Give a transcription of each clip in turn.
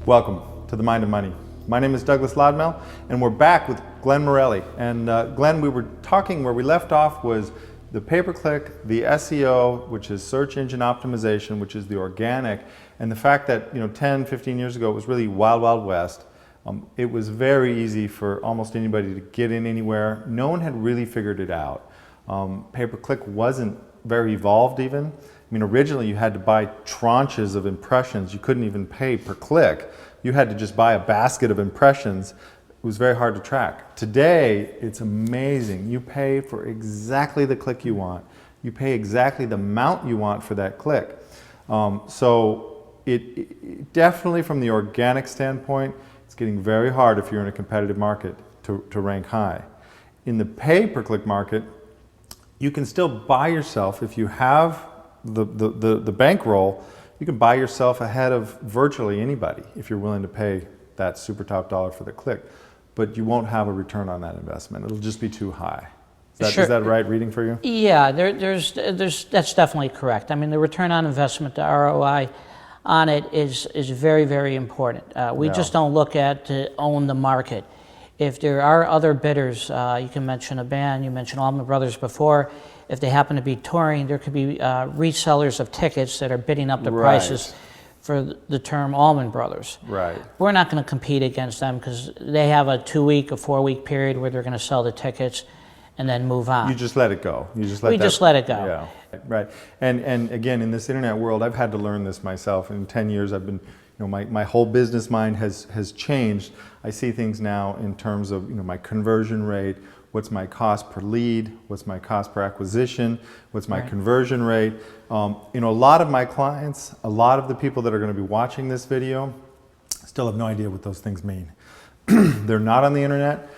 Welcome to The Mind of Money. My name is Douglass Lodmell, and we're back with Glenn Morelli. And Glenn, we were talking, where we left off was the pay-per-click, the SEO, which is search engine optimization, which is the organic, and the fact that 10, 15 years ago it was really wild, wild west. It was very easy for almost anybody to get in anywhere. No one had really figured it out. Pay-per-click wasn't very evolved even. Originally you had to buy tranches of impressions. You couldn't even pay per click. You had to just buy a basket of impressions. It was very hard to track. Today, it's amazing. You pay for exactly the click you want. You pay exactly the amount you want for that click. So it definitely, from the organic standpoint, it's getting very hard if you're in a competitive market to rank high. In the pay-per-click market, you can still buy yourself, if you have the bankroll, you can buy yourself ahead of virtually anybody if you're willing to pay that super top dollar for the click. But you won't have a return on that investment. It'll just be too high. Is that right reading for you? Yeah, that's definitely correct. The return on investment, the ROI on it is very, very important. We just don't look at to own the market. If there are other bidders, you can mention a band, you mentioned Allman Brothers before. If they happen to be touring, there could be resellers of tickets that are bidding up the prices for the term Allman Brothers. Right. We're not going to compete against them because they have a 2-week, a 4-week period where they're going to sell the tickets and then move on. You just let it go. We just let it go. Yeah, right. And again, in this internet world, I've had to learn this myself. In 10 years, I've been, my whole business mind has changed. I see things now in terms of, my conversion rate. What's my cost per lead? What's my cost per acquisition? What's my conversion rate? A lot of my clients, a lot of the people that are going to be watching this video still have no idea what those things mean. They're not on the internet.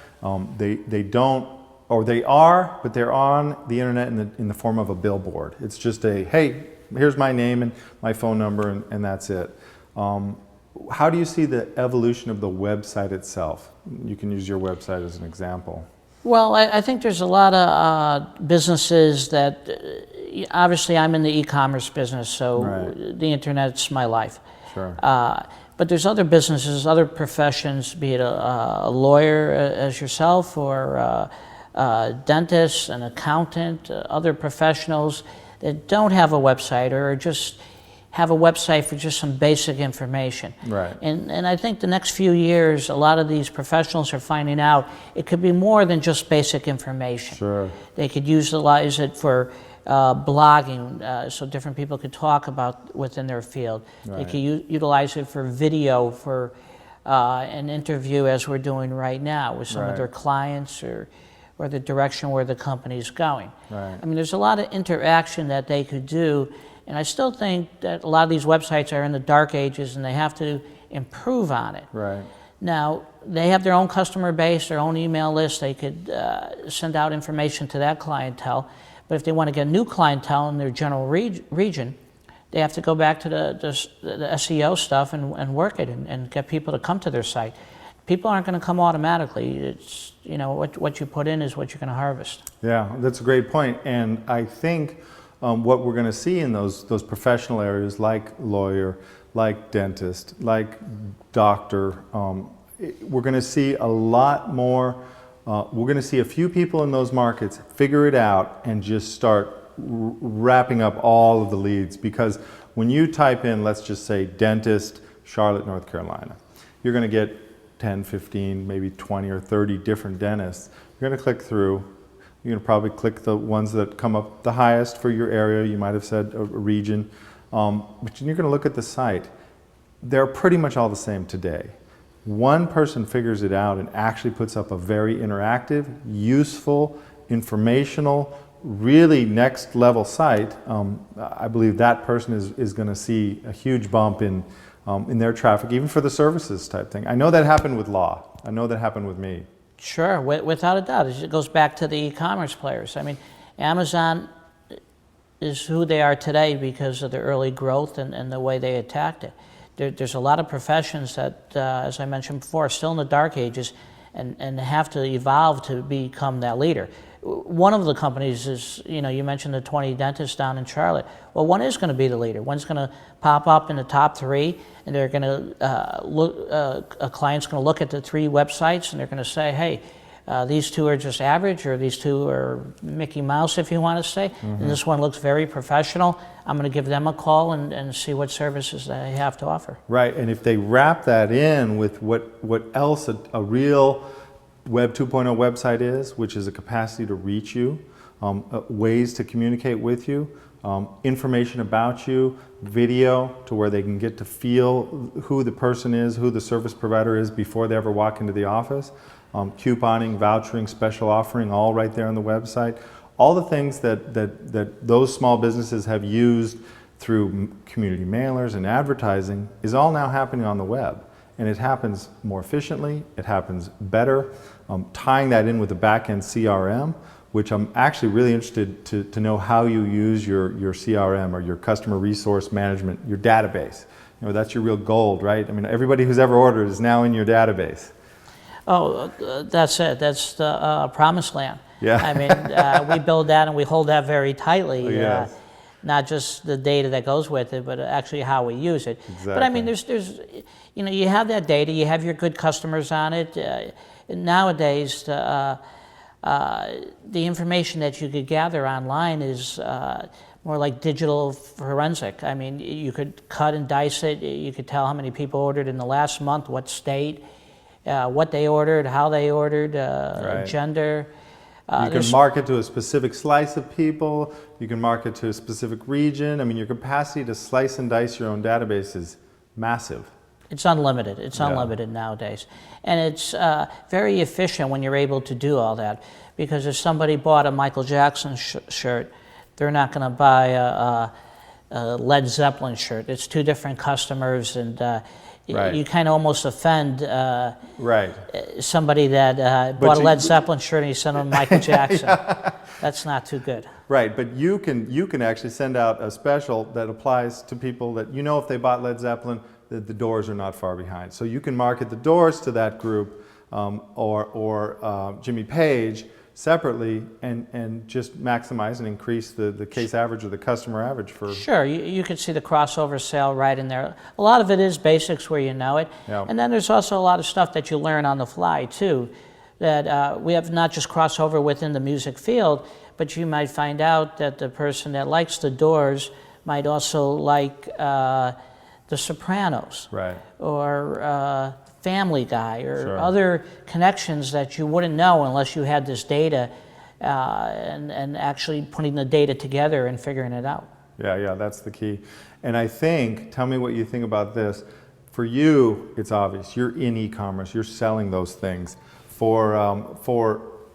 They don't, or they are, but they're on the internet in the form of a billboard. It's just hey, here's my name and my phone number, and that's it. How do you see the evolution of the website itself? You can use your website as an example. Well, I think there's a lot of businesses that, obviously I'm in the e-commerce business, so the internet's my life. Sure. But there's other businesses, other professions, be it a lawyer as yourself, or a dentist, an accountant, other professionals that don't have a website or just have a website for just some basic information. Right. And I think the next few years, a lot of these professionals are finding out it could be more than just basic information. Sure. They could utilize it for blogging, so different people could talk about within their field. Right. They could utilize it for video, for an interview, as we're doing right now with some of their clients, or the direction where the company's going. Right. There's a lot of interaction that they could do. And I still think that a lot of these websites are in the dark ages and they have to improve on it. Right. Now, they have their own customer base, their own email list. They could send out information to that clientele. But if they want to get new clientele in their general region, they have to go back to the SEO stuff and work it and get people to come to their site. People aren't going to come automatically. It's, what you put in is what you're going to harvest. Yeah, that's a great point. And I think what we're going to see in those professional areas, like lawyer, like dentist, like doctor, we're going to see a lot more. We're going to see a few people in those markets figure it out and just start wrapping up all of the leads. Because when you type in, let's just say dentist, Charlotte, North Carolina, you're going to get 10, 15, maybe 20 or 30 different dentists. You're going to click through. You're going to probably click the ones that come up the highest for your area. You might have said a region. But you're going to look at the site. They're pretty much all the same today. One person figures it out and actually puts up a very interactive, useful, informational, really next level site. I believe that person is going to see a huge bump in their traffic, even for the services type thing. I know that happened with law. I know that happened with me. Sure, without a doubt. It goes back to the e-commerce players. Amazon is who they are today because of the early growth and the way they attacked it. There's a lot of professions that, as I mentioned before, are still in the dark ages and have to evolve to become that leader. one of the companies is, you mentioned the 20 dentists down in Charlotte. Well, one is going to be the leader. One's going to pop up in the top 3, and they're going to look. A client's going to look at the 3 websites, and they're going to say, "Hey, these 2 are just average, or these 2 are Mickey Mouse, if you want to say. And this one looks very professional. I'm going to give them a call and see what services they have to offer." Right, and if they wrap that in with what else a real Web 2.0 website is, which is a capacity to reach you, ways to communicate with you, information about you, video to where they can get to feel who the person is, who the service provider is before they ever walk into the office, couponing, vouchering, special offering, all right there on the website. All the things that those small businesses have used through community mailers and advertising is all now happening on the web. And it happens more efficiently, it happens better. Tying that in with the back-end CRM, which I'm actually really interested to know how you use your CRM or your customer resource management, your database. That's your real gold, right? I mean, everybody who's ever ordered is now in your database. Oh, that's it. That's the promised land. Yeah. I mean, we build that and we hold that very tightly. Yes. Not just the data that goes with it, but actually how we use it. Exactly. But I mean, there's, you have that data, you have your good customers on it. Nowadays, the information that you could gather online is more like digital forensic. I mean, you could cut and dice it. You could tell how many people ordered in the last month, what state, what they ordered, how they ordered, Right. gender. You can market to a specific slice of people. You can market to a specific region. I mean, your capacity to slice and dice your own database is massive. It's unlimited. It's unlimited nowadays. And it's very efficient when you're able to do all that. Because if somebody bought a Michael Jackson shirt, they're not going to buy a Led Zeppelin shirt. It's 2 different customers, and Right. you kind of almost offend Right. somebody that bought a Led Zeppelin shirt and you sent them Michael Jackson. That's not too good. Right, but you can actually send out a special that applies to people that if they bought Led Zeppelin, that the Doors are not far behind. So you can market the Doors to that group or Jimmy Page separately and just maximize and increase the case average or the customer average for... Sure, you can see the crossover sale right in there. A lot of it is basics where you know it. Yeah. And then there's also a lot of stuff that you learn on the fly too. That we have not just crossover within the music field, but you might find out that the person that likes the Doors might also like The Sopranos. Right. Or Family Guy, or Sure. other connections that you wouldn't know unless you had this data and actually putting the data together and figuring it out. Yeah, that's the key. And I think, tell me what you think about this. For you, it's obvious. You're in e-commerce. You're selling those things. For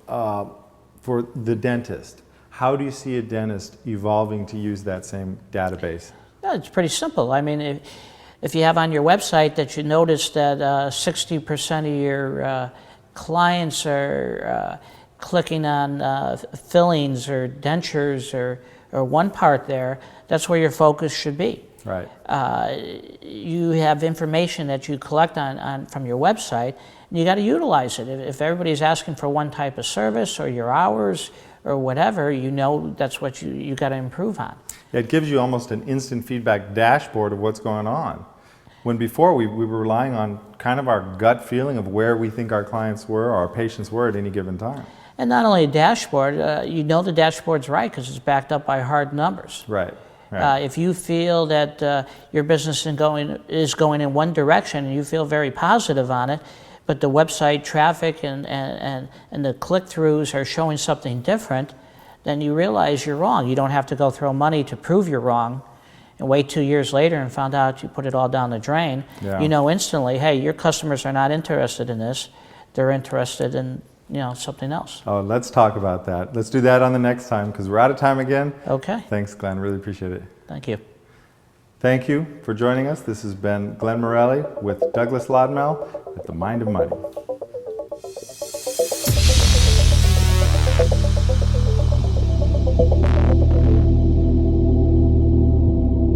the dentist, how do you see a dentist evolving to use that same database? Yeah, it's pretty simple. I mean, if you have on your website that you notice that 60% of your clients are clicking on fillings or dentures or one part there, that's where your focus should be. Right. You have information that you collect on from your website, and you got to utilize it. If everybody's asking for one type of service or your hours or whatever, that's what you got to improve on. It gives you almost an instant feedback dashboard of what's going on. When before we were relying on kind of our gut feeling of where we think our clients were, or our patients were at any given time. And not only a dashboard, the dashboard's right because it's backed up by hard numbers. Right. Right. If you feel that your business is going in one direction and you feel very positive on it, but the website traffic and the click-throughs are showing something different, then you realize you're wrong. You don't have to go throw money to prove you're wrong and wait 2 years later and found out you put it all down the drain. Yeah. You know instantly, hey, your customers are not interested in this. They're interested in something else. Oh, let's talk about that. Let's do that on the next time because we're out of time again. Okay. Thanks, Glenn. Really appreciate it. Thank you. Thank you for joining us. This has been Glenn Morelli with Douglass Lodmell at The Mind of Money.